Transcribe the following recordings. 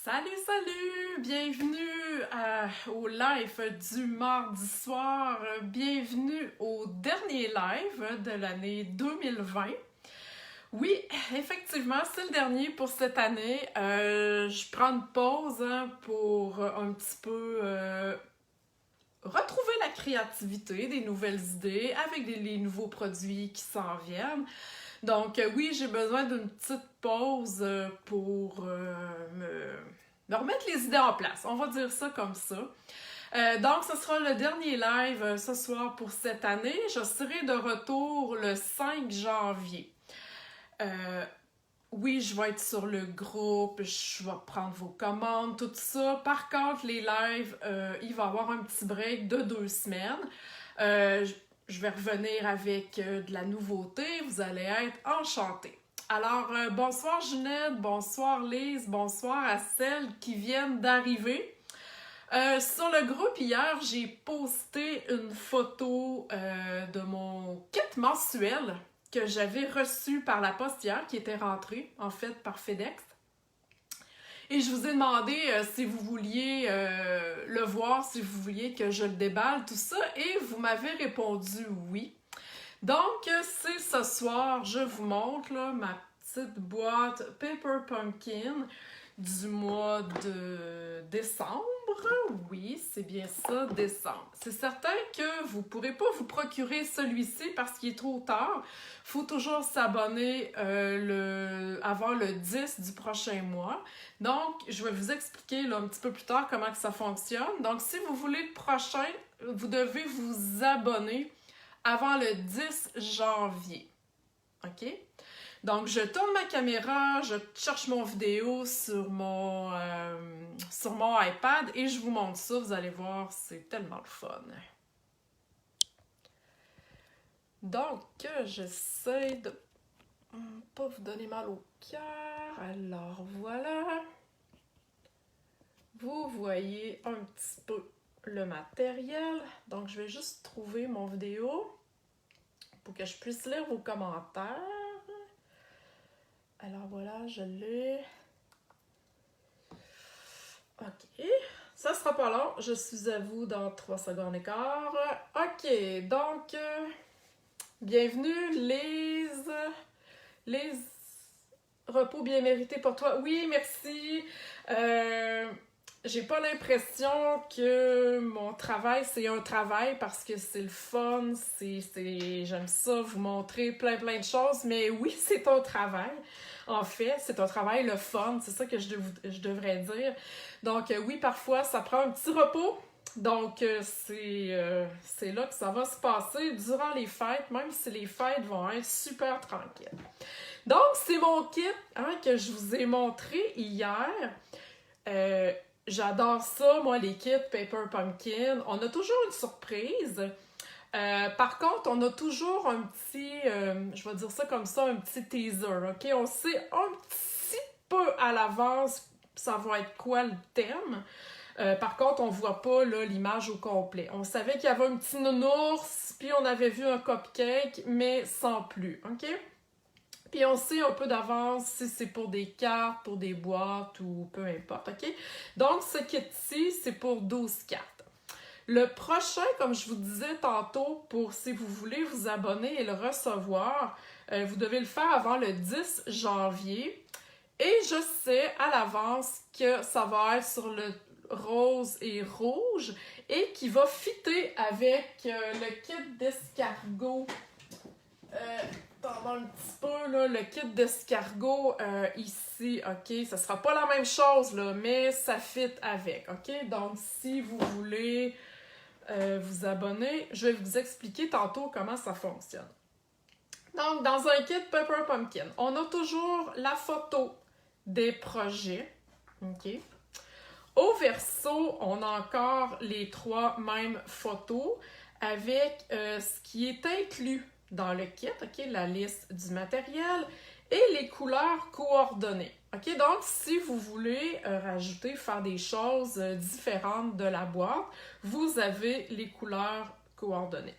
Salut, salut! Bienvenue au live du mardi soir. Bienvenue au dernier live de l'année 2020. Oui, effectivement, c'est le dernier pour cette année. Je prends une pause pour un petit peu retrouver la créativité, des nouvelles idées avec les nouveaux produits qui s'en viennent. Donc oui, j'ai besoin d'une petite pause pour me remettre les idées en place. On va dire ça comme ça. Donc, ce sera le dernier live ce soir pour cette année. Je serai de retour le 5 janvier. Oui, je vais être sur le groupe, je vais prendre vos commandes, tout ça. Par contre, les lives, il va y avoir un petit break de 2 semaines. Je vais revenir avec de la nouveauté, vous allez être enchantés. Alors, bonsoir Ginette, bonsoir Lise, bonsoir à celles qui viennent d'arriver. Sur le groupe hier, j'ai posté une photo de mon kit mensuel que j'avais reçu par la poste hier, qui était rentré, en fait, par FedEx. Et je vous ai demandé si vous vouliez le voir, si vous vouliez que je le déballe, tout ça, et vous m'avez répondu oui. Donc, c'est ce soir, je vous montre là, ma petite boîte Paper Pumpkin du mois de décembre. Oui, c'est bien ça, décembre. C'est certain que vous ne pourrez pas vous procurer celui-ci parce qu'il est trop tard. Il faut toujours s'abonner avant le 10 du prochain mois. Donc, je vais vous expliquer là, un petit peu plus tard comment que ça fonctionne. Donc, si vous voulez le prochain, vous devez vous abonner avant le 10 janvier. OK? Donc, je tourne ma caméra, je cherche mon vidéo sur mon iPad et je vous montre ça. Vous allez voir, c'est tellement le fun. Donc, j'essaie de pas vous donner mal au cœur. Alors, voilà. Vous voyez un petit peu le matériel. Donc, je vais juste trouver mon vidéo pour que je puisse lire vos commentaires. Alors voilà, je l'ai. OK. Ça sera pas long. Je suis à vous dans 3 secondes et quart. OK. Donc, bienvenue, Lise. Lise, repos bien mérité pour toi. Oui, merci. J'ai pas l'impression que mon travail, c'est un travail parce que c'est le fun, j'aime ça, vous montrer plein de choses, mais oui, c'est un travail. En fait, c'est un travail, le fun, c'est ça que je devrais dire. Donc oui, parfois, ça prend un petit repos. Donc, c'est là que ça va se passer durant les fêtes, même si les fêtes vont être super tranquilles. Donc, c'est mon kit que je vous ai montré hier. J'adore ça, moi, les kits Paper Pumpkin. On a toujours une surprise. Par contre, on a toujours un petit, je vais dire ça comme ça, un petit teaser, OK? On sait un petit peu à l'avance ça va être quoi le thème. Par contre, on voit pas là, l'image au complet. On savait qu'il y avait un petit nounours, puis on avait vu un cupcake, mais sans plus, OK? Puis on sait un peu d'avance si c'est pour des cartes, pour des boîtes ou peu importe, OK? Donc, ce kit-ci, c'est pour 12 cartes. Le prochain, comme je vous disais tantôt, pour si vous voulez vous abonner et le recevoir, vous devez le faire avant le 10 janvier. Et je sais à l'avance que ça va être sur le rose et rouge et qui va fitter avec le kit d'escargot. Pendant un petit peu, là, le kit d'escargot ici, OK? Ça sera pas la même chose, là, mais ça fit avec, OK? Donc, si vous voulez vous abonner, je vais vous expliquer tantôt comment ça fonctionne. Donc, dans un kit Paper Pumpkin, on a toujours la photo des projets, OK? Au verso, on a encore les 3 mêmes photos avec ce qui est inclus dans le kit, OK, la liste du matériel et les couleurs coordonnées. OK, donc si vous voulez rajouter, faire des choses différentes de la boîte, vous avez les couleurs coordonnées.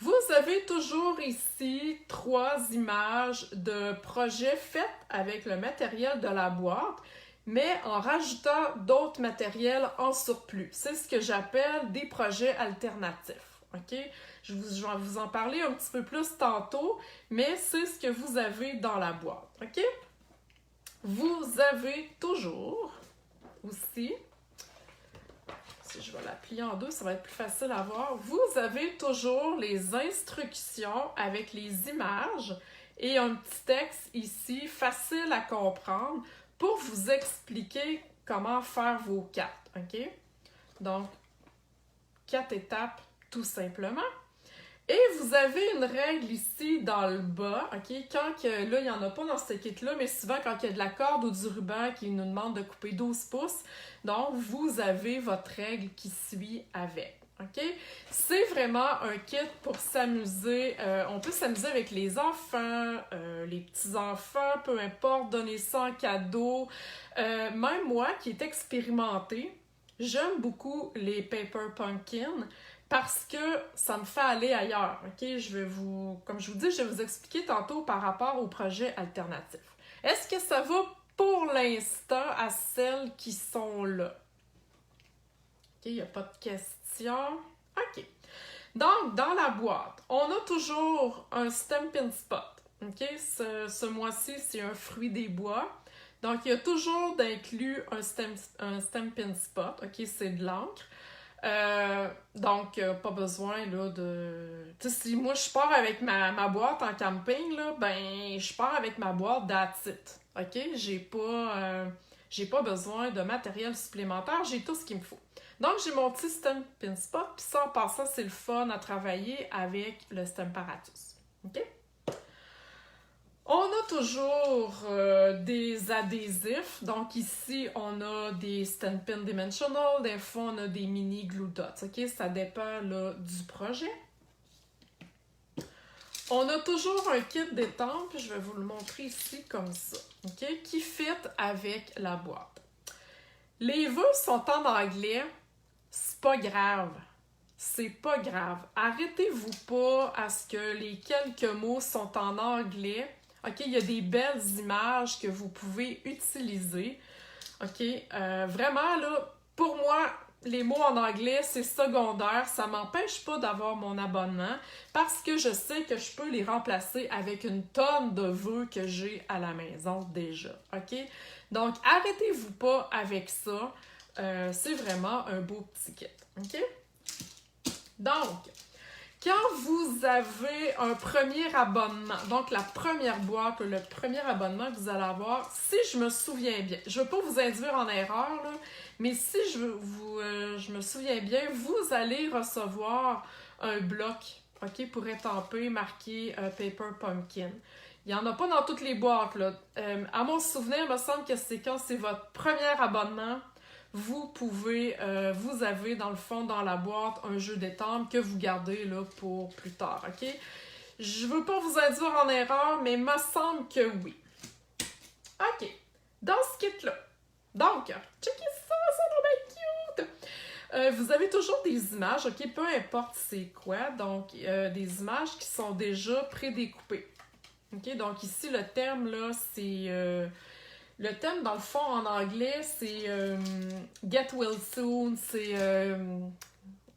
Vous avez toujours ici 3 images de projets faits avec le matériel de la boîte mais en rajoutant d'autres matériels en surplus. C'est ce que j'appelle des projets alternatifs. OK? Je vais vous en parler un petit peu plus tantôt, mais c'est ce que vous avez dans la boîte. OK? Vous avez toujours aussi, si je vais la plier en deux, ça va être plus facile à voir, vous avez toujours les instructions avec les images et un petit texte ici, facile à comprendre, pour vous expliquer comment faire vos cartes. OK? Donc, 4 étapes tout simplement. Et vous avez une règle ici dans le bas, OK? Quand que, là, il n'y en a pas dans ce kit-là, mais souvent quand il y a de la corde ou du ruban qui nous demande de couper 12 pouces, donc vous avez votre règle qui suit avec. OK? C'est vraiment un kit pour s'amuser. On peut s'amuser avec les enfants, les petits-enfants, peu importe, donner ça en cadeau. Même moi, qui est expérimentée, j'aime beaucoup les Paper Pumpkins parce que ça me fait aller ailleurs. OK? Comme je vous dis, je vais vous expliquer tantôt par rapport aux projets alternatifs. Est-ce que ça va pour l'instant à celles qui sont là? OK, il n'y a pas de questions. OK. Donc, dans la boîte, on a toujours un Stampin' Spot. OK? Ce mois-ci, c'est un fruit des bois. Donc, il y a toujours d'inclus un Stampin' Spot. OK? C'est de l'encre. Donc, pas besoin là, de... Tu sais, si moi je pars avec ma boîte en camping, là, ben, je pars avec ma boîte that's it. OK? J'ai pas besoin de matériel supplémentaire, j'ai tout ce qu'il me faut. Donc, j'ai mon petit Stampin' Spot, puis ça, en passant, c'est le fun à travailler avec le Stamparatus. OK? On a toujours des adhésifs. Donc ici, on a des Stampin' Dimensional. Des fois, on a des mini glue dots. OK? Ça dépend là, du projet. On a toujours un kit d'étampes. Je vais vous le montrer ici comme ça. OK? Qui fit avec la boîte. Les vœux sont en anglais. C'est pas grave. C'est pas grave. Arrêtez-vous pas à ce que les quelques mots sont en anglais. OK, il y a des belles images que vous pouvez utiliser. OK, vraiment, là, pour moi, les mots en anglais, c'est secondaire. Ça m'empêche pas d'avoir mon abonnement parce que je sais que je peux les remplacer avec une tonne de vœux que j'ai à la maison déjà. OK? Donc, arrêtez-vous pas avec ça. C'est vraiment un beau petit kit. OK? Donc, quand vous avez un premier abonnement, donc la première boîte, le premier abonnement que vous allez avoir, si je me souviens bien, je ne veux pas vous induire en erreur, là, mais si je me souviens bien, vous allez recevoir un bloc, OK, pour étamper marqué Paper Pumpkin. Il n'y en a pas dans toutes les boîtes, là. À mon souvenir, il me semble que c'est quand c'est votre premier abonnement, vous avez dans le fond, dans la boîte, un jeu d'étampes que vous gardez là, pour plus tard, OK? Je veux pas vous induire en erreur, mais il me semble que oui. OK. Dans ce kit-là. Donc, checkez ça, ça doit bien cute! Vous avez toujours des images, OK? Peu importe c'est quoi. Donc, des images qui sont déjà prédécoupées. OK? Donc, ici, le thème, là, c'est... Le thème, dans le fond, en anglais, c'est Get Well Soon, c'est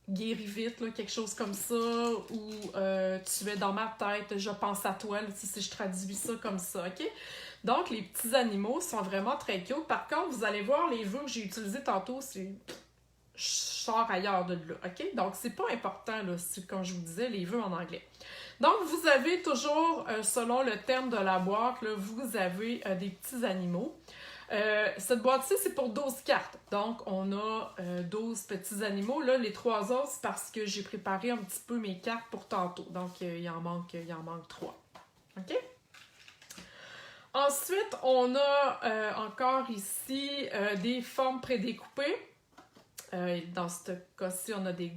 guéris vite, là, quelque chose comme ça, ou tu es dans ma tête, je pense à toi, là, si je traduis ça comme ça, OK? Donc, les petits animaux sont vraiment très cute. Par contre, vous allez voir les vœux que j'ai utilisés tantôt, c'est... Je sors ailleurs de là, OK? Donc, c'est pas important, là, comme je vous disais, les vœux en anglais. Donc, vous avez toujours, selon le thème de la boîte, là, vous avez des petits animaux. Cette boîte-ci, c'est pour 12 cartes. Donc, on a 12 petits animaux. Là, les 3 autres, c'est parce que j'ai préparé un petit peu mes cartes pour tantôt. Donc, il en manque 3. OK? Ensuite, on a encore ici des formes prédécoupées. Dans ce cas-ci, on a des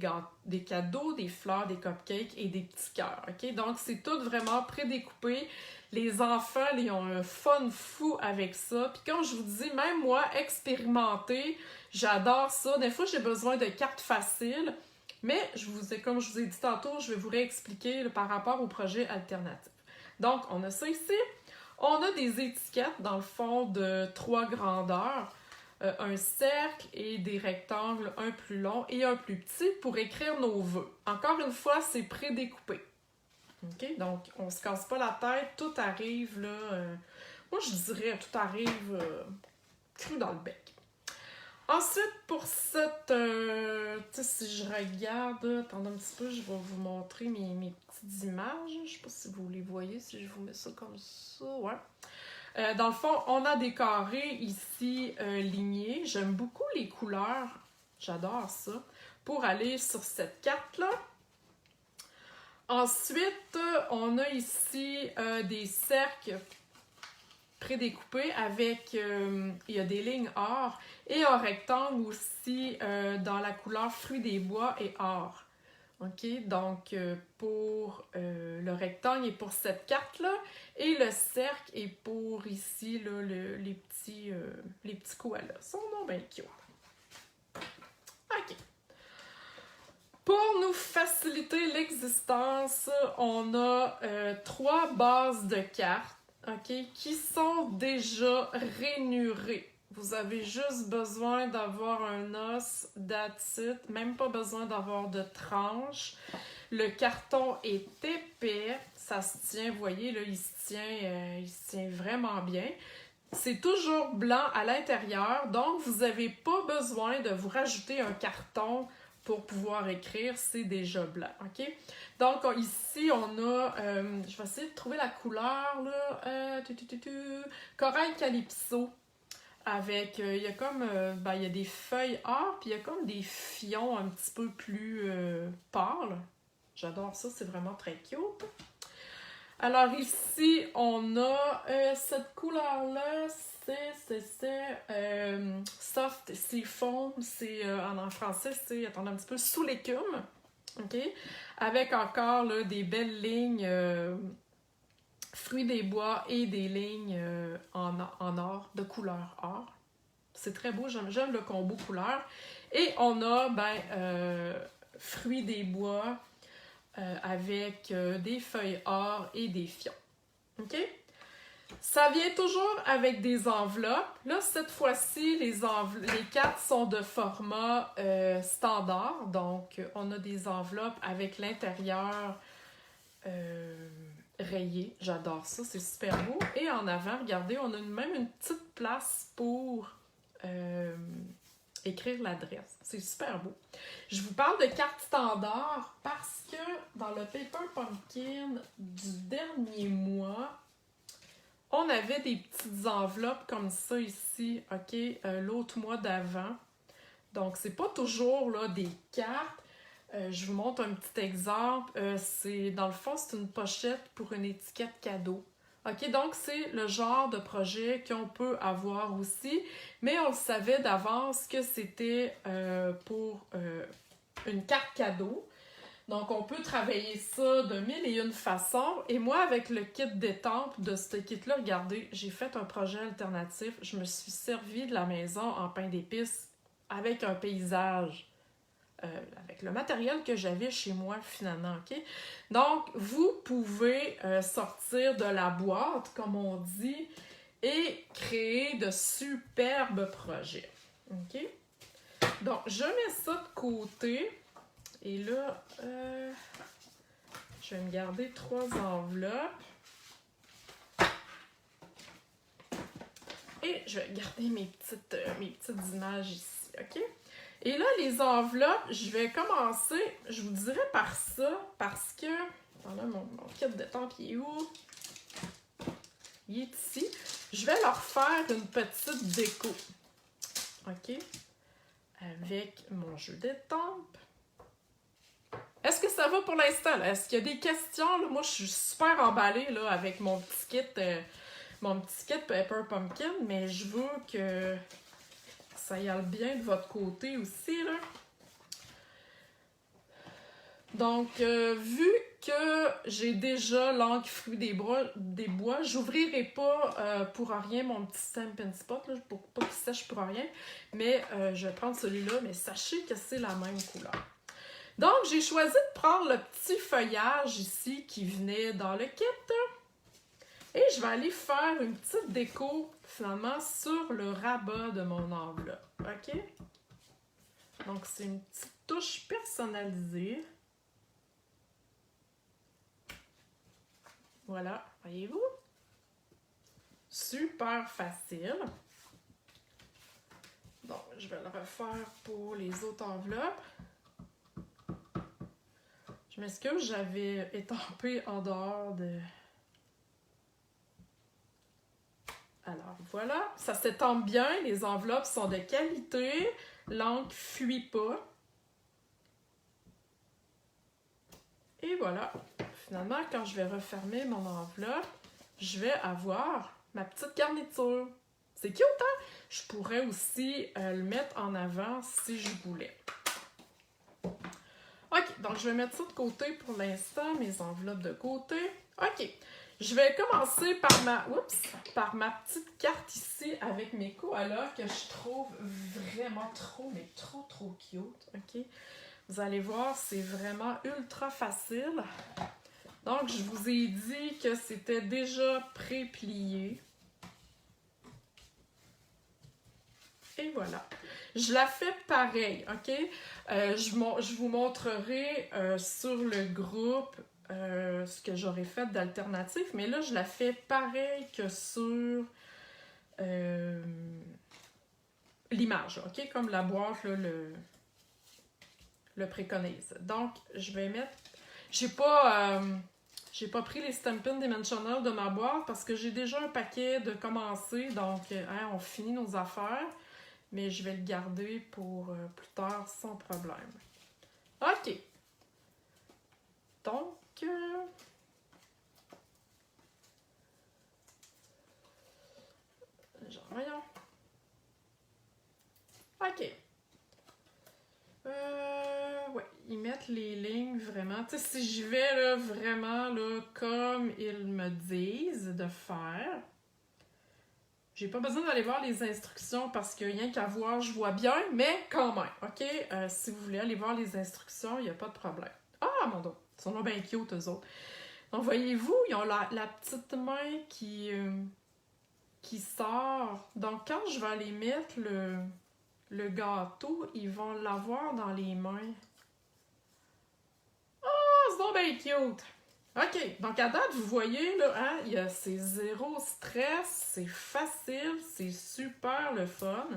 cadeaux, des fleurs, des cupcakes et des petits cœurs. OK? Donc, c'est tout vraiment prédécoupé. Les enfants, ils ont un fun fou avec ça. Puis comme je vous dis, même moi, expérimenter, j'adore ça. Des fois, j'ai besoin de cartes faciles. Mais, comme je vous ai dit tantôt, je vais vous réexpliquer par rapport au projet alternatif. Donc, on a ça ici. On a des étiquettes, dans le fond, de 3 grandeurs. un cercle et des rectangles, un plus long et un plus petit pour écrire nos vœux. Encore une fois, c'est prédécoupé. OK? Donc, on se casse pas la tête, tout arrive là. Moi, je dirais, tout arrive cru dans le bec. Ensuite, pour cette... tu sais, si je regarde... Attendez un petit peu, je vais vous montrer mes petites images. Je sais pas si vous les voyez, si je vous mets ça comme ça. Ouais. Dans le fond, on a des carrés ici lignés. J'aime beaucoup les couleurs. J'adore ça. Pour aller sur cette carte-là. Ensuite, on a ici des cercles prédécoupés avec, il y a des lignes or et un rectangle aussi dans la couleur fruits des bois et or. OK? Donc, pour le rectangle est pour cette carte-là et le cercle est pour ici là, les petits koalas. Ils sont donc bien cute. OK. Pour nous faciliter l'existence, on a 3 bases de cartes, OK, qui sont déjà rainurées. Vous avez juste besoin d'avoir un os, that's it, même pas besoin d'avoir de tranche. Le carton est épais, ça se tient, vous voyez, là, il se tient vraiment bien. C'est toujours blanc à l'intérieur, donc vous n'avez pas besoin de vous rajouter un carton pour pouvoir écrire, c'est déjà blanc, OK? Donc, ici, on a... je vais essayer de trouver la couleur, là. Corail Calypso. Avec... il y a comme... il y a des feuilles or, puis il y a comme des fions un petit peu plus pâles. J'adore ça, c'est vraiment très cute. Alors, ici, on a cette couleur-là. C'est soft, c'est foam, c'est en français, c'est, attendez un petit peu, sous l'écume, OK? Avec encore là, des belles lignes fruits des bois et des lignes en or, de couleur or. C'est très beau, j'aime le combo couleur. Et on a, fruits des bois avec des feuilles or et des fions. OK? Ça vient toujours avec des enveloppes. Là, cette fois-ci, les cartes sont de format standard. Donc, on a des enveloppes avec l'intérieur rayé. J'adore ça, c'est super beau. Et en avant, regardez, on a même une petite place pour écrire l'adresse. C'est super beau. Je vous parle de cartes standard parce que dans le Paper Pumpkin du dernier mois, on avait des petites enveloppes comme ça ici, OK, l'autre mois d'avant. Donc, c'est pas toujours là, des cartes. Je vous montre un petit exemple. Dans le fond, c'est une pochette pour une étiquette cadeau. OK, donc c'est le genre de projet qu'on peut avoir aussi, mais on savait d'avance que c'était pour une carte cadeau. Donc, on peut travailler ça de 1001 façons. Et moi, avec le kit d'étampe de ce kit-là, regardez, j'ai fait un projet alternatif. Je me suis servi de la maison en pain d'épices avec un paysage, avec le matériel que j'avais chez moi, finalement, OK? Donc, vous pouvez sortir de la boîte, comme on dit, et créer de superbes projets, OK? Donc, je mets ça de côté. Et là, je vais me garder 3 enveloppes. Et je vais garder mes petites images ici, OK? Et là, les enveloppes, je vais commencer, je vous dirais par ça, parce que... Voilà, mon kit de d'étampe, il est où? Il est ici. Je vais leur faire une petite déco. OK? Avec mon jeu d'étampe. Est-ce que ça va pour l'instant? Est-ce qu'il y a des questions? Là? Moi, je suis super emballée là, avec mon petit kit Paper Pumpkin, mais je veux que ça y aille bien de votre côté aussi. Là. Donc, vu que j'ai déjà l'encre fruit des bois, j'ouvrirai pas pour rien mon petit Stampin' Spot, là, pour pas qu'il sèche pour rien, mais je vais prendre celui-là, mais sachez que c'est la même couleur. Donc, j'ai choisi de prendre le petit feuillage ici qui venait dans le kit. Et je vais aller faire une petite déco, finalement, sur le rabat de mon enveloppe. OK? Donc, c'est une petite touche personnalisée. Voilà, voyez-vous? Super facile. Donc, je vais le refaire pour les autres enveloppes. Je m'excuse, j'avais étampé en dehors de... Alors, voilà, ça s'étampe bien, les enveloppes sont de qualité, l'encre ne fuit pas. Et voilà, finalement, quand je vais refermer mon enveloppe, je vais avoir ma petite garniture. C'est cute, hein? Je pourrais aussi le mettre en avant si je voulais. OK, donc je vais mettre ça de côté pour l'instant, mes enveloppes de côté. OK, je vais commencer par ma petite carte ici avec mes koalas que je trouve vraiment trop cute. OK, vous allez voir, c'est vraiment ultra facile. Donc, je vous ai dit que c'était déjà pré-plié. Et voilà. Je la fais pareil, OK? Je vous montrerai sur le groupe ce que j'aurais fait d'alternative, mais là, je la fais pareil que sur l'image, OK? Comme la boîte, là, le préconise. Donc, je vais mettre... J'ai pas pris les Stampin' Dimensional de ma boîte parce que j'ai déjà un paquet de commencer, donc hein, on finit nos affaires. Mais je vais le garder pour plus tard sans problème. OK. Donc, voyons. OK. Ouais, ils mettent les lignes vraiment. Tu sais, si j'y vais là, vraiment là, comme ils me disent de faire. J'ai pas besoin d'aller voir les instructions parce que rien qu'à voir, je vois bien, mais quand même, OK? Si vous voulez aller voir les instructions, il n'y a pas de problème. Ah, mon Dieu! Ils sont là bien cute, eux autres. Donc, voyez-vous, ils ont la petite main qui sort. Donc, quand je vais aller mettre le gâteau, ils vont l'avoir dans les mains. Ah, c'est donc bien cute! OK, donc à date, vous voyez, là, hein, c'est zéro stress, c'est facile, c'est super le fun.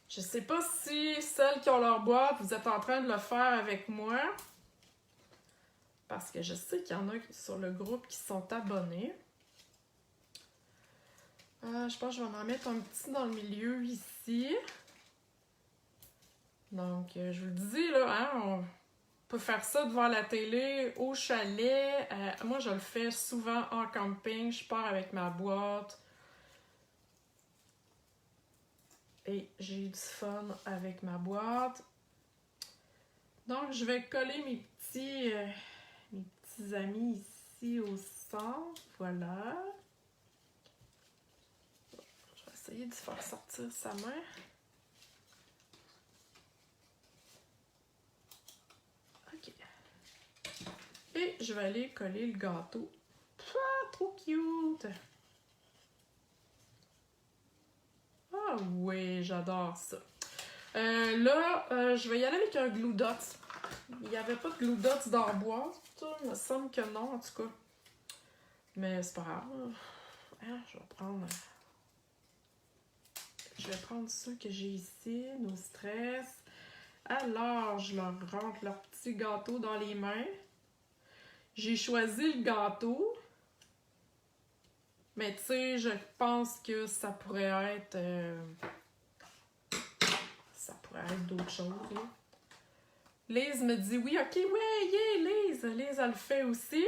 Je sais pas si celles qui ont leur boîte, vous êtes en train de le faire avec moi. Parce que je sais qu'il y en a sur le groupe qui sont abonnés. Je pense que je vais en mettre un petit dans le milieu ici. Donc, je vous le dis, là, hein, on peut faire ça devant la télé, au chalet. Moi, je le fais souvent en camping. Je pars avec ma boîte. Et j'ai du fun avec ma boîte. Donc, je vais coller mes petits amis ici au centre. Voilà. Je vais essayer de faire sortir sa main. OK. Et je vais aller coller le gâteau. Ah, trop cute! Ah oui, j'adore ça. Là, je vais y aller avec un glue dots. Il n'y avait pas de glue dots dans la boîte. Il me semble que non, en tout cas. Mais c'est pas grave. Ah, je vais prendre ceux que j'ai ici, nos stress. Alors, je leur rentre leur petit gâteau dans les mains. J'ai choisi le gâteau. Mais tu sais, je pense que ça pourrait être... d'autres choses, là. Liz me dit oui, ok, ouais, yeah, Liz, elle le fait aussi.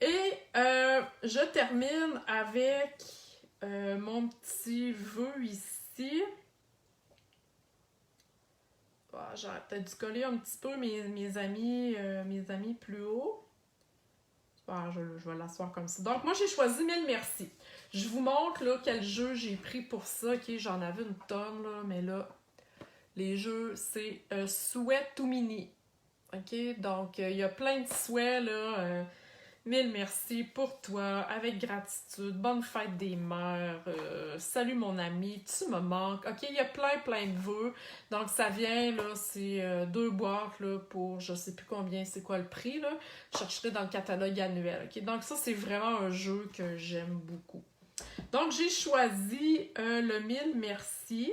Et je termine avec mon petit vœu ici. J'aurais peut-être dû coller un petit peu mes amis plus haut. Je vais l'asseoir comme ça. Donc, moi, j'ai choisi Mille Merci. Je vous montre là, quel jeu j'ai pris pour ça. Ok, j'en avais une tonne, là, mais là, les jeux, c'est Souhait tout mini. OK? Donc, il y a plein de souhaits, là. Mille merci pour toi, avec gratitude. Bonne fête des mères. Salut mon ami, tu me manques. OK, il y a plein de vœux. Donc ça vient, là, c'est 2 boîtes là, pour je sais plus combien, c'est quoi le prix, là. Je chercherai dans le catalogue annuel. OK, donc ça, c'est vraiment un jeu que j'aime beaucoup. Donc j'ai choisi le 1000 merci.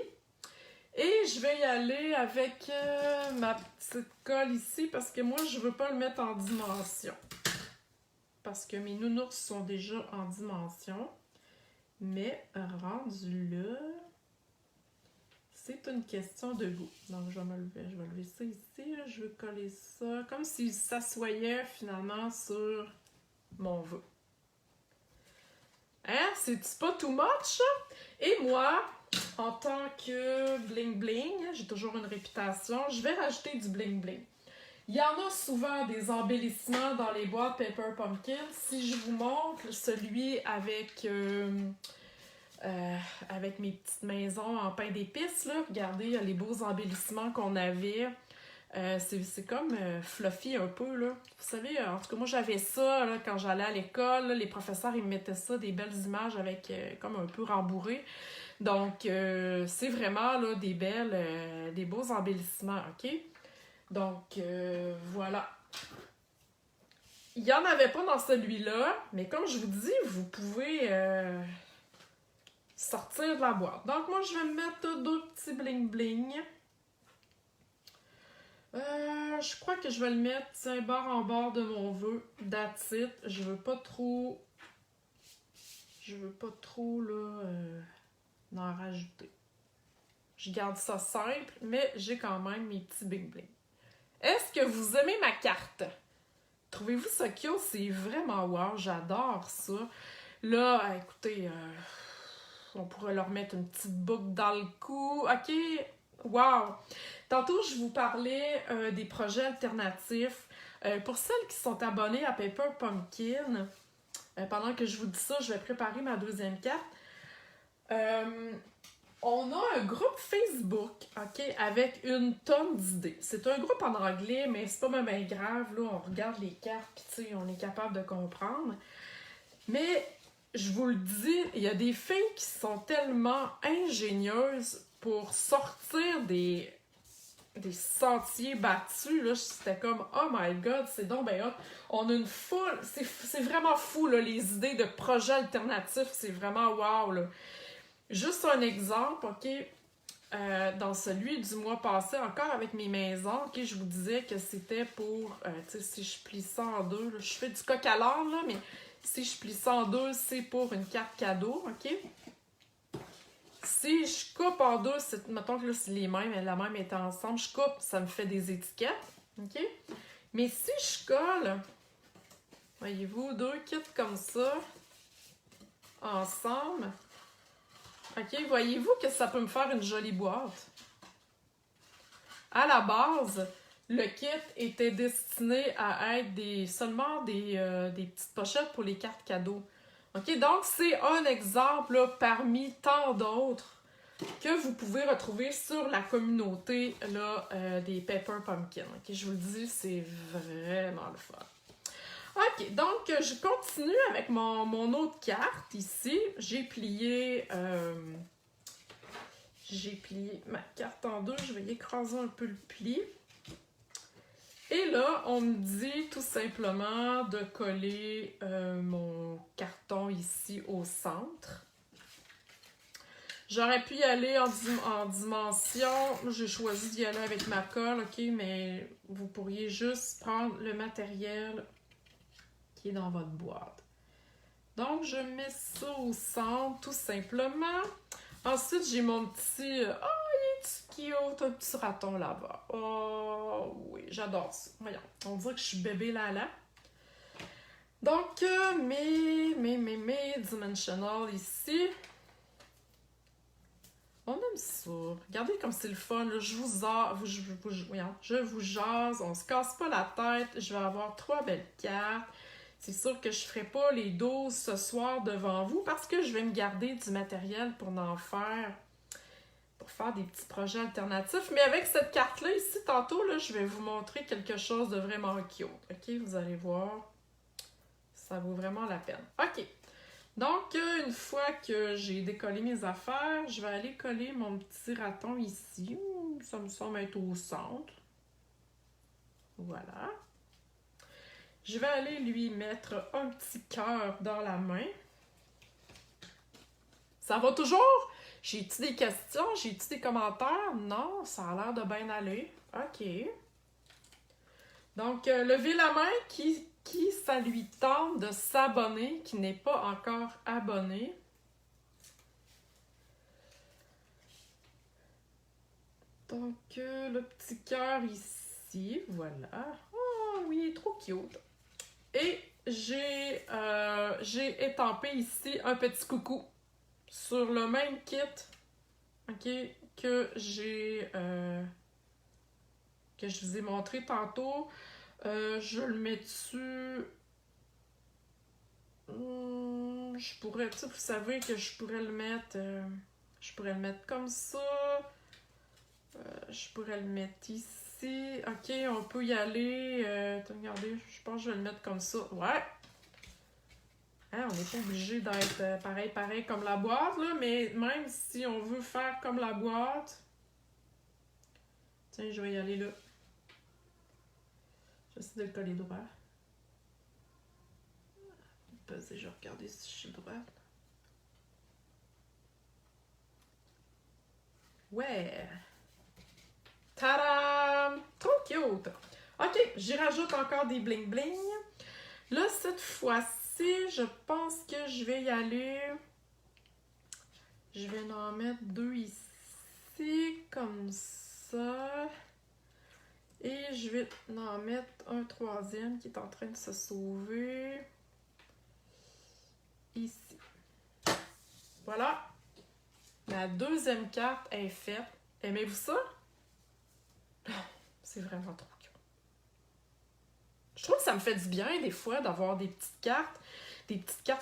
Et je vais y aller avec ma petite colle ici parce que moi, je veux pas le mettre en dimension. Parce que mes nounours sont déjà en dimension. Mais rendu là, c'est une question de goût. Donc, je vais lever ça ici. Là. Je vais coller ça comme s'il s'assoyait finalement sur mon vœu. Hein? C'est-tu pas too much? Et moi, en tant que bling-bling, j'ai toujours une réputation, je vais rajouter du bling-bling. Il y en a souvent des embellissements dans les boîtes Paper Pumpkin. Si je vous montre celui avec mes petites maisons en pain d'épices, là, regardez les beaux embellissements qu'on avait. C'est comme fluffy un peu, là. Vous savez, en tout cas, moi, j'avais ça là, quand j'allais à l'école. Là, les professeurs, ils me mettaient ça, des belles images avec comme un peu rembourré. Donc, c'est vraiment là, des beaux embellissements, OK? Donc, voilà. Il n'y en avait pas dans celui-là, mais comme je vous dis, vous pouvez sortir de la boîte. Donc, moi, je vais me mettre 2 petits bling-bling. Je crois que je vais le mettre bord en bord de mon vœu. That's it. Je veux pas trop là en rajouter. Je garde ça simple, mais j'ai quand même mes petits bling-bling. Est-ce que vous aimez ma carte? Trouvez-vous ça cute? C'est vraiment wow, j'adore ça. Là, écoutez, on pourrait leur mettre une petite boucle dans le cou. OK, wow! Tantôt, je vous parlais des projets alternatifs. Pour celles qui sont abonnées à Paper Pumpkin, pendant que je vous dis ça, je vais préparer ma deuxième carte. On a un groupe Facebook, OK, avec une tonne d'idées. C'est un groupe en anglais, mais c'est pas même bien grave. Là, on regarde les cartes, puis tu sais, on est capable de comprendre. Mais, je vous le dis, il y a des filles qui sont tellement ingénieuses pour sortir des sentiers battus. Là, c'était comme, oh my God, c'est donc ben hot. On a une foule, c'est vraiment fou, là, les idées de projets alternatifs. C'est vraiment wow, là. Juste un exemple, OK, dans celui du mois passé, encore avec mes maisons, OK, je vous disais que c'était pour, tu sais, si je plie ça en deux, là, je fais du coq à l'âne, là, mais si je plie ça en deux, c'est pour une carte cadeau, OK? Si je coupe en deux, mettons que là, c'est les mêmes, la même est ensemble, je coupe, ça me fait des étiquettes, OK? Mais si je colle, voyez-vous, 2 kits comme ça, ensemble, OK, voyez-vous que ça peut me faire une jolie boîte? À la base, le kit était destiné à être seulement des petites pochettes pour les cartes cadeaux. OK, donc c'est un exemple là, parmi tant d'autres que vous pouvez retrouver sur la communauté là, des Paper Pumpkin. OK, je vous le dis, c'est vraiment le fun. OK, donc je continue avec mon autre carte ici. J'ai plié ma carte en deux. Je vais y écraser un peu le pli. Et là, on me dit tout simplement de coller mon carton ici au centre. J'aurais pu y aller en dimension. J'ai choisi d'y aller avec ma colle, OK, mais vous pourriez juste prendre le matériel qui est dans votre boîte. Donc, je mets ça au centre, tout simplement. Ensuite, j'ai mon petit... il est cute, un petit raton là-bas. Oh, oui, j'adore ça. Voyons, on dirait que je suis bébé là. Donc, mes dimensional ici. On aime ça. Regardez comme c'est le fun. Là. Je vous jase. On se casse pas la tête. Je vais avoir 3 belles cartes. C'est sûr que je ne ferai pas les 12 ce soir devant vous parce que je vais me garder du matériel pour faire des petits projets alternatifs. Mais avec cette carte-là, ici, tantôt, là, je vais vous montrer quelque chose de vraiment cute. OK? Vous allez voir. Ça vaut vraiment la peine. OK. Donc, une fois que j'ai décollé mes affaires, je vais aller coller mon petit raton ici. Ça me semble être au centre. Voilà. Je vais aller lui mettre un petit cœur dans la main. Ça va toujours? J'ai-tu des questions? J'ai-tu des commentaires? Non, ça a l'air de bien aller. OK. Donc, levez la main qui ça lui tente de s'abonner, qui n'est pas encore abonné. Donc, le petit cœur ici, voilà. Oh oui, il est trop cute. Et j'ai étampé ici un petit coucou sur le même kit, ok, que je vous ai montré tantôt. Je le mets dessus. Je pourrais, tu sais, vous savez que je pourrais le mettre. Je pourrais le mettre comme ça. Je pourrais le mettre ici. Ok, on peut y aller. Regardez, je pense que je vais le mettre comme ça. Ouais! Hein, on n'est pas obligé d'être pareil comme la boîte, là, mais même si on veut faire comme la boîte. Tiens, je vais y aller là. J'essaie de le coller droit. Je vais regarder si je suis droite. Ouais! Tadam! Trop cute! Ok, j'y rajoute encore des bling bling. Là, cette fois-ci, je pense que je vais y aller. Je vais en mettre 2 ici, comme ça. Et je vais en mettre un 3e qui est en train de se sauver. Ici. Voilà. La 2e carte est faite. Aimez-vous ça? C'est vraiment trop cute. Je trouve que ça me fait du bien des fois d'avoir des petites cartes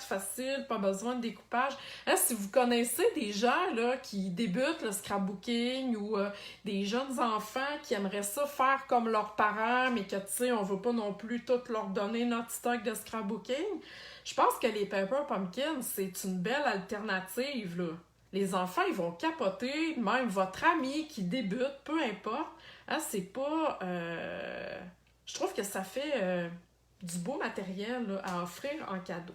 faciles, pas besoin de découpage. Hein, si vous connaissez des gens là, qui débutent le scrapbooking ou des jeunes enfants qui aimeraient ça faire comme leurs parents, mais que tu sais, on veut pas non plus tout leur donner notre stock de scrapbooking, je pense que les Paper Pumpkins, c'est une belle alternative, là. Les enfants, ils vont capoter, même votre ami qui débute, peu importe. Hein, c'est pas... Je trouve que ça fait du beau matériel là, à offrir en cadeau.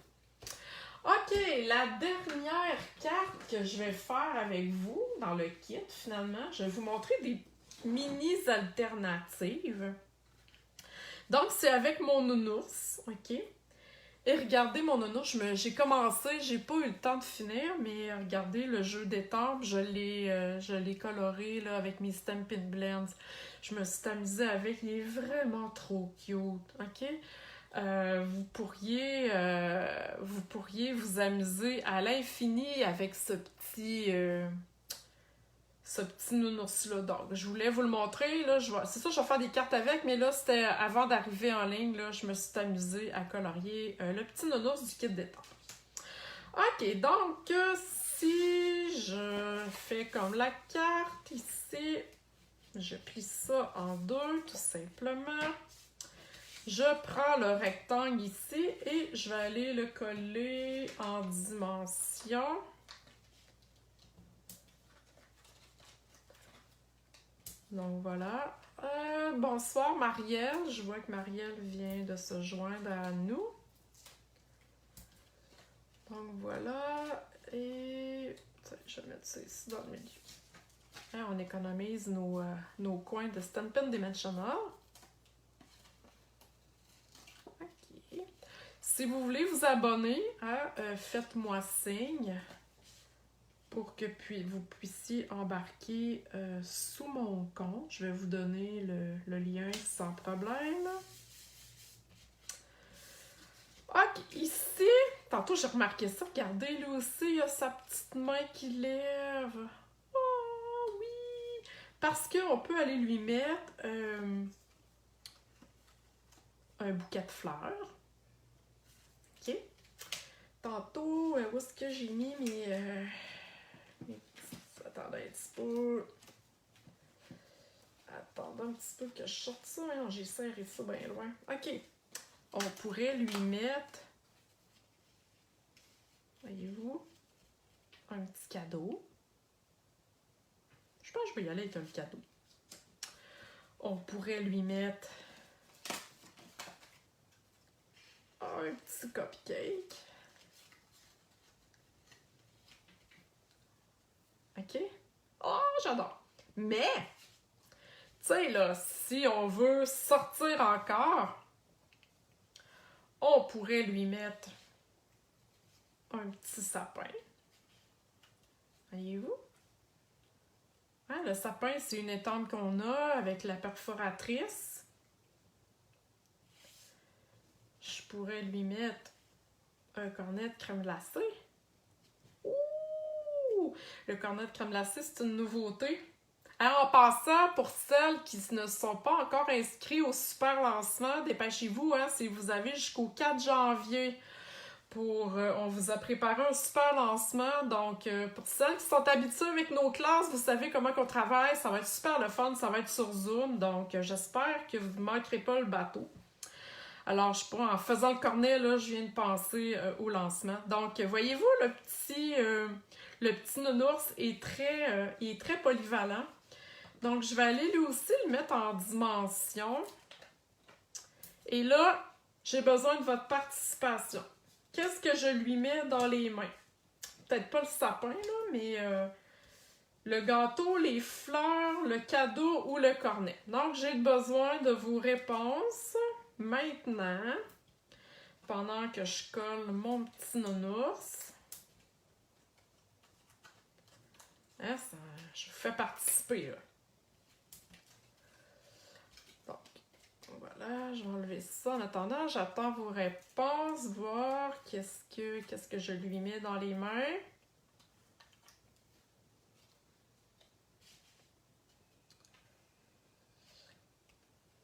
OK, la dernière carte que je vais faire avec vous dans le kit, finalement, je vais vous montrer des mini alternatives. Donc, c'est avec mon nounours, OK? Et regardez mon nounours, j'ai commencé, j'ai pas eu le temps de finir, mais regardez le jeu d'étampes, je l'ai coloré là, avec mes Stampin' Blends. Je me suis amusée avec, il est vraiment trop cute, OK? Vous pourriez vous amuser à l'infini avec ce petit nounours-là. Donc, je voulais vous le montrer. Là, c'est ça, je vais faire des cartes avec, mais là, c'était avant d'arriver en ligne. Là, je me suis amusée à colorier le petit nounours du kit d'étampes. OK, donc, si je fais comme la carte ici, je plie ça en 2, tout simplement. Je prends le rectangle ici et je vais aller le coller en dimension. Donc voilà. Bonsoir Marielle. Je vois que Marielle vient de se joindre à nous. Donc voilà. Et je vais mettre ça ici dans le milieu. Hein, on économise nos coins de Stampin' Dimensional. OK. Si vous voulez vous abonner, faites-moi signe pour que vous puissiez embarquer sous mon compte. Je vais vous donner le lien sans problème. OK, ici, tantôt j'ai remarqué ça, regardez, lui aussi, il a sa petite main qui lève. Oh oui! Parce qu'on peut aller lui mettre un bouquet de fleurs. OK? Tantôt, où est-ce que j'ai mis mes attendez un petit peu. Attendez un petit peu que je sorte ça. Hein? J'ai serré ça bien loin. OK. On pourrait lui mettre Voyez-vous? Un petit cadeau. Je pense que je vais y aller avec un cadeau. On pourrait lui mettre un petit cupcake. OK? Oh, j'adore! Mais, tu sais, là, si on veut sortir encore, on pourrait lui mettre un petit sapin. Voyez-vous? Hein, le sapin, c'est une étampe qu'on a avec la perforatrice. Je pourrais lui mettre un cornet de crème glacée. Ouh! Le cornet de crème glacée, c'est une nouveauté. Alors, en passant, pour celles qui ne sont pas encore inscrites au super lancement, dépêchez-vous, hein, si vous avez jusqu'au 4 janvier. On vous a préparé un super lancement, donc pour celles qui sont habituées avec nos classes, vous savez comment on travaille, ça va être super le fun, ça va être sur Zoom, donc j'espère que vous ne manquerez pas le bateau. Alors, je sais pas, en faisant le cornet, là, je viens de penser au lancement. Donc, voyez-vous, le petit nounours est très polyvalent. Donc, je vais aller lui aussi le mettre en dimension. Et là, j'ai besoin de votre participation. Qu'est-ce que je lui mets dans les mains? Peut-être pas le sapin, là, mais le gâteau, les fleurs, le cadeau ou le cornet. Donc, j'ai besoin de vos réponses maintenant, pendant que je colle mon petit nounours. Hein, je vous fais participer, là. Donc, voilà, je vais enlever ça. En attendant, j'attends vos réponses, voir qu'est-ce que je lui mets dans les mains.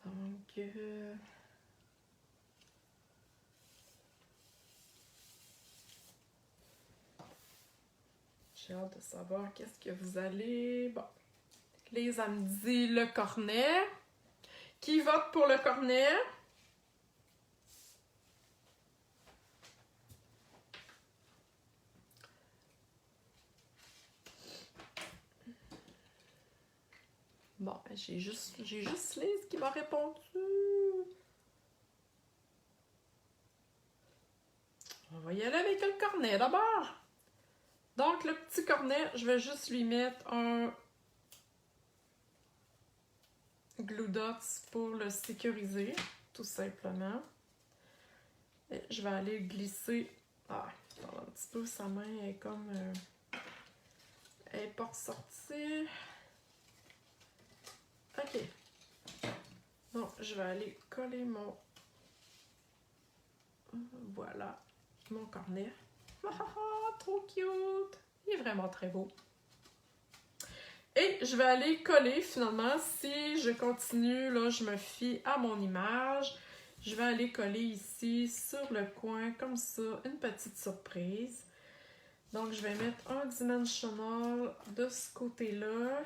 Donc, j'ai hâte de savoir qu'est-ce que vous allez... Bon, les me dit le cornet. Qui vote pour le cornet? Bon, j'ai juste Lise qui m'a répondu. On va y aller avec le cornet d'abord. Donc, le petit cornet, je vais juste lui mettre un glue dots pour le sécuriser, tout simplement. Et je vais aller glisser. Ah, un petit peu, sa main est comme... elle n'est pas ressortie. OK. Donc, je vais aller coller mon... Voilà, mon cornet. Ah, trop cute! Il est vraiment très beau. Et je vais aller coller finalement, si je continue, là, je me fie à mon image. Je vais aller coller ici sur le coin, comme ça, une petite surprise. Donc, je vais mettre un dimensional de ce côté-là.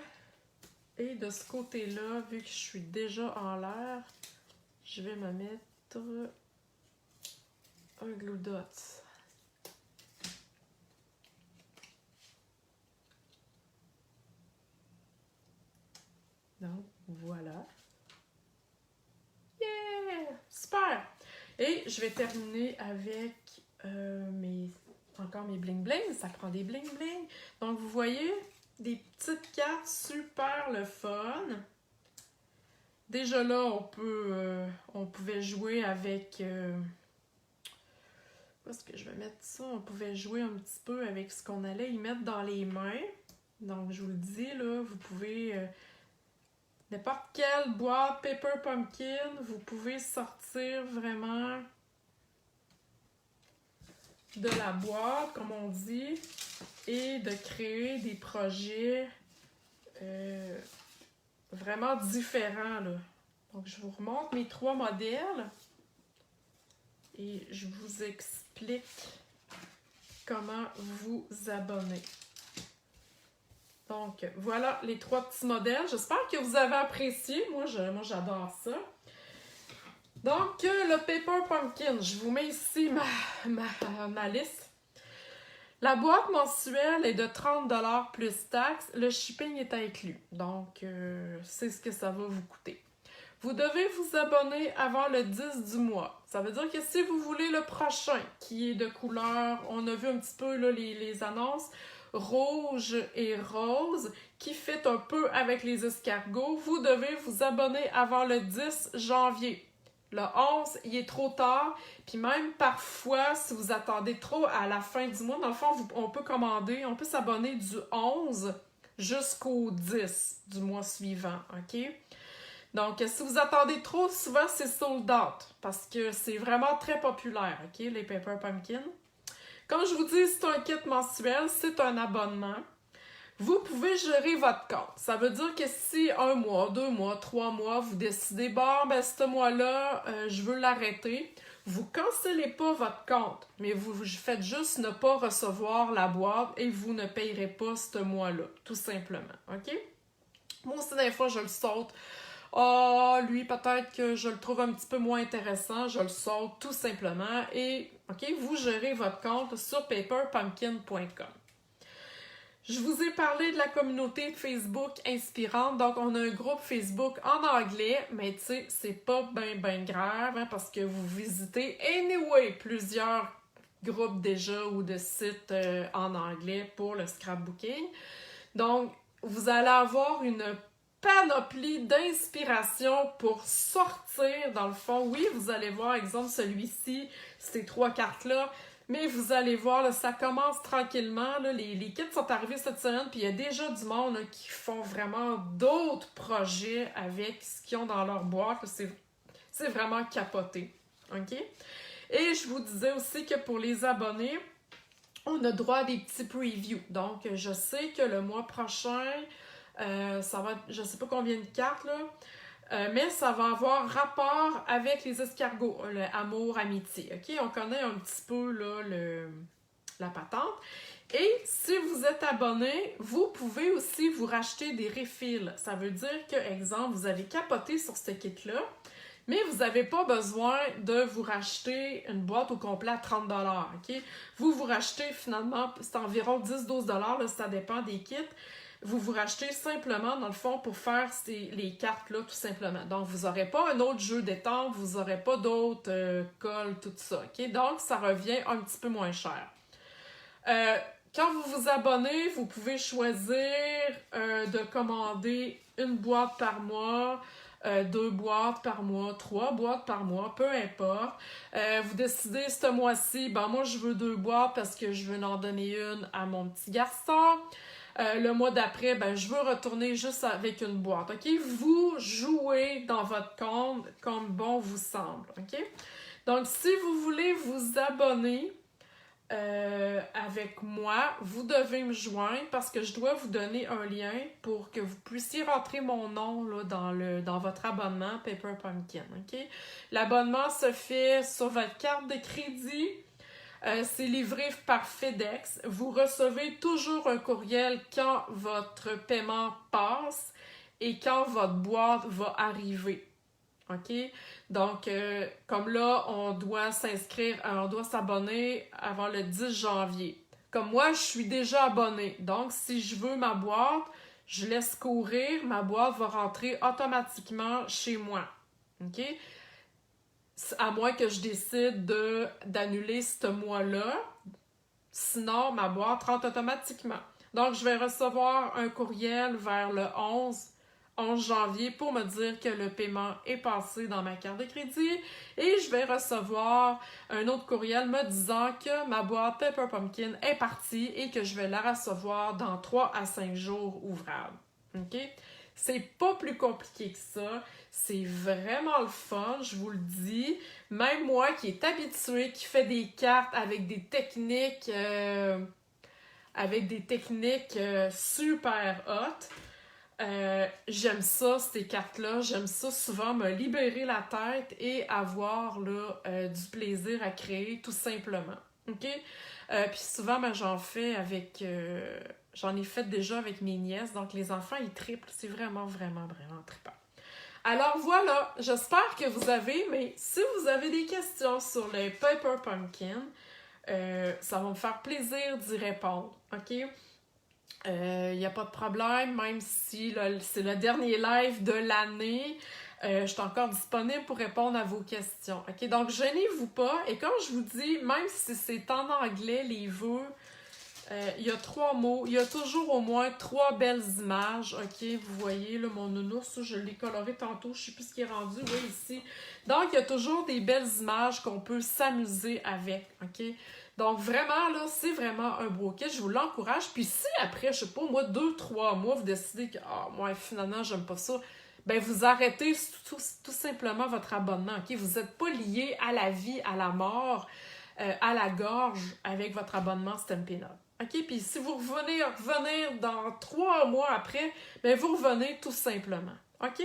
Et de ce côté-là, vu que je suis déjà en l'air, je vais me mettre un glue dot. Donc, voilà. Yeah! Super! Et je vais terminer avec encore mes bling-bling. Ça prend des bling-bling. Donc, vous voyez, des petites cartes super le fun. Déjà là, on pouvait jouer avec... où est-ce que je vais mettre ça? On pouvait jouer un petit peu avec ce qu'on allait y mettre dans les mains. Donc, je vous le dis, là, vous pouvez... n'importe quelle boîte Paper Pumpkin, vous pouvez sortir vraiment de la boîte, comme on dit, et de créer des projets vraiment différents, là. Donc, je vous remonte mes 3 modèles et je vous explique comment vous abonner. Donc, voilà les 3 petits modèles. J'espère que vous avez apprécié. Moi, j'adore ça. Donc, le Paper Pumpkin. Je vous mets ici ma liste. La boîte mensuelle est de 30$ plus taxes. Le shipping est inclus. Donc, c'est ce que ça va vous coûter. Vous devez vous abonner avant le 10 du mois. Ça veut dire que si vous voulez le prochain, qui est de couleur, on a vu un petit peu là, les annonces, rouge et rose, qui fit un peu avec les escargots, vous devez vous abonner avant le 10 janvier. Le 11, il est trop tard, puis même parfois, si vous attendez trop à la fin du mois, dans le fond, on peut commander, on peut s'abonner du 11 jusqu'au 10 du mois suivant, OK? Donc, si vous attendez trop, souvent, c'est sold out, parce que c'est vraiment très populaire, OK, les Paper Pumpkin. Comme je vous dis, c'est un kit mensuel, c'est un abonnement. Vous pouvez gérer votre compte. Ça veut dire que si 1 mois, 2 mois, 3 mois, vous décidez, bon, ben ce mois-là, je veux l'arrêter, vous ne cancellez pas votre compte, mais vous faites juste ne pas recevoir la boîte et vous ne payerez pas ce mois-là, tout simplement, OK? Moi aussi, des fois, je le saute. Ah, lui, peut-être que je le trouve un petit peu moins intéressant, je le saute tout simplement et, OK, vous gérez votre compte sur paperpumpkin.com. Je vous ai parlé de la communauté Facebook inspirante, donc on a un groupe Facebook en anglais, mais tu sais, c'est pas ben grave, hein, parce que vous visitez anyway plusieurs groupes déjà ou de sites en anglais pour le scrapbooking. Donc, vous allez avoir une panoplie d'inspiration pour sortir, dans le fond. Oui, vous allez voir, exemple, celui-ci, ces 3 cartes-là, mais vous allez voir, là, ça commence tranquillement. Là, les kits sont arrivés cette semaine, puis il y a déjà du monde là, qui font vraiment d'autres projets avec ce qu'ils ont dans leur boîte. C'est vraiment capoté. OK? Et je vous disais aussi que pour les abonnés, on a droit à des petits previews. Donc, je sais que le mois prochain, ça va être, je sais pas combien de cartes, là, mais ça va avoir rapport avec les escargots, le amour, amitié. OK? On connaît un petit peu là, la patente. Et si vous êtes abonné, vous pouvez aussi vous racheter des refills. Ça veut dire que, exemple, vous avez capoté sur ce kit-là, mais vous n'avez pas besoin de vous racheter une boîte au complet à 30$. OK? Vous rachetez finalement, c'est environ 10-12$, ça dépend des kits. Vous rachetez simplement, dans le fond, pour faire les cartes-là, tout simplement. Donc, vous n'aurez pas un autre jeu d'étampe, vous n'aurez pas d'autres cols, tout ça. OK? Donc, ça revient un petit peu moins cher. Quand vous vous abonnez, vous pouvez choisir de commander une boîte par mois, 2 boîtes par mois, 3 boîtes par mois, peu importe. Vous décidez ce mois-ci, ben moi je veux 2 boîtes parce que je veux en donner une à mon petit garçon. Le mois d'après, ben je veux retourner juste avec une boîte. OK? Vous jouez dans votre compte comme bon vous semble. OK? Donc, si vous voulez vous abonner avec moi, vous devez me joindre parce que je dois vous donner un lien pour que vous puissiez rentrer mon nom là, dans votre abonnement Paper Pumpkin. Okay? L'abonnement se fait sur votre carte de crédit. C'est livré par FedEx. Vous recevez toujours un courriel quand votre paiement passe et quand votre boîte va arriver. OK? Donc, comme là, on doit s'inscrire, on doit s'abonner avant le 10 janvier. Comme moi, je suis déjà abonnée. Donc, si je veux ma boîte, je laisse courir, ma boîte va rentrer automatiquement chez moi. OK? À moins que je décide d'annuler ce mois-là. Sinon, ma boîte rentre automatiquement. Donc, je vais recevoir un courriel vers le 11 janvier pour me dire que le paiement est passé dans ma carte de crédit et je vais recevoir un autre courriel me disant que ma boîte Paper Pumpkin est partie et que je vais la recevoir dans 3 à 5 jours ouvrables. OK? C'est pas plus compliqué que ça. C'est vraiment le fun, je vous le dis. Même moi qui est habituée, qui fait des cartes avec des techniques super hot, j'aime ça, ces cartes-là. J'aime ça souvent me libérer la tête et avoir là, du plaisir à créer, tout simplement. OK? Puis souvent, ben, j'en ai fait déjà avec mes nièces. Donc, les enfants, ils triplent. C'est vraiment, vraiment, vraiment trippant. Alors voilà, j'espère que vous avez, mais si vous avez des questions sur les Paper Pumpkin, Ça va me faire plaisir d'y répondre, OK? Il n'y a pas de problème, même si là, c'est le dernier live de l'année. Je suis encore disponible pour répondre à vos questions. OK? Donc, gênez-vous pas. Et comme je vous dis, même si c'est en anglais, les vœux, il y a 3 mots. Il y a toujours au moins 3 belles images. OK? Vous voyez, là, mon nounours, je l'ai coloré tantôt. Je ne sais plus ce qui est rendu. Oui, ici. Donc, il y a toujours des belles images qu'on peut s'amuser avec. OK? Donc, vraiment, là, c'est vraiment un beau kit. Je vous l'encourage. Puis si après, je sais pas, moi, 2-3 mois, vous décidez que, moi, finalement, j'aime pas ça, ben vous arrêtez tout simplement votre abonnement, OK? Vous n'êtes pas lié à la vie, à la mort, à la gorge avec votre abonnement Stampin' Up. OK? Puis si vous revenir dans 3 mois après, ben vous revenez tout simplement. OK?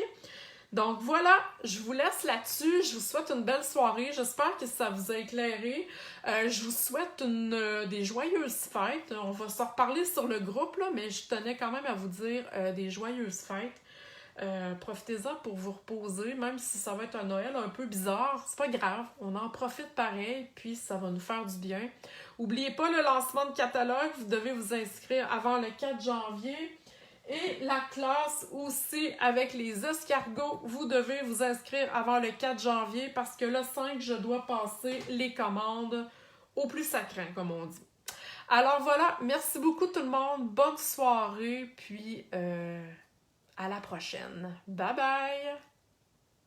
Donc voilà, je vous laisse là-dessus. Je vous souhaite une belle soirée. J'espère que ça vous a éclairé. Je vous souhaite des joyeuses fêtes. On va se reparler sur le groupe, là, mais je tenais quand même à vous dire des joyeuses fêtes. Profitez-en pour vous reposer, même si ça va être un Noël un peu bizarre, c'est pas grave, on en profite pareil, puis ça va nous faire du bien. N'oubliez pas le lancement de catalogue, vous devez vous inscrire avant le 4 janvier. Et la classe aussi avec les escargots, vous devez vous inscrire avant le 4 janvier parce que le 5, je dois passer les commandes au plus sacré, comme on dit. Alors voilà, merci beaucoup tout le monde, bonne soirée, puis à la prochaine. Bye bye!